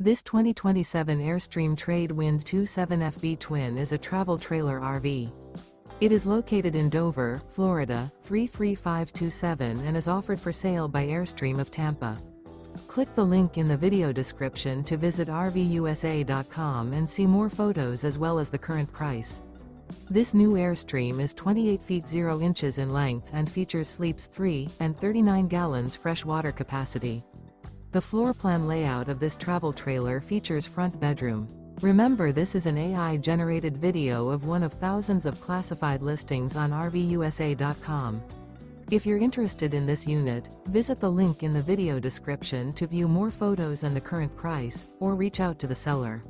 This 2027 Airstream Trade Wind 27FB Twin is a travel trailer RV. It is located in Dover, Florida, 33527 and is offered for sale by Airstream of Tampa. Click the link in the video description to visit RVUSA.com and see more photos as well as the current price. This new Airstream is 28 feet 0 inches in length and features sleeps 3 and 39 gallons fresh water capacity. The floor plan layout of this travel trailer features front bedroom. Remember, this is an AI-generated video of one of thousands of classified listings on RVUSA.com. If you're interested in this unit, visit the link in the video description to view more photos and the current price, or reach out to the seller.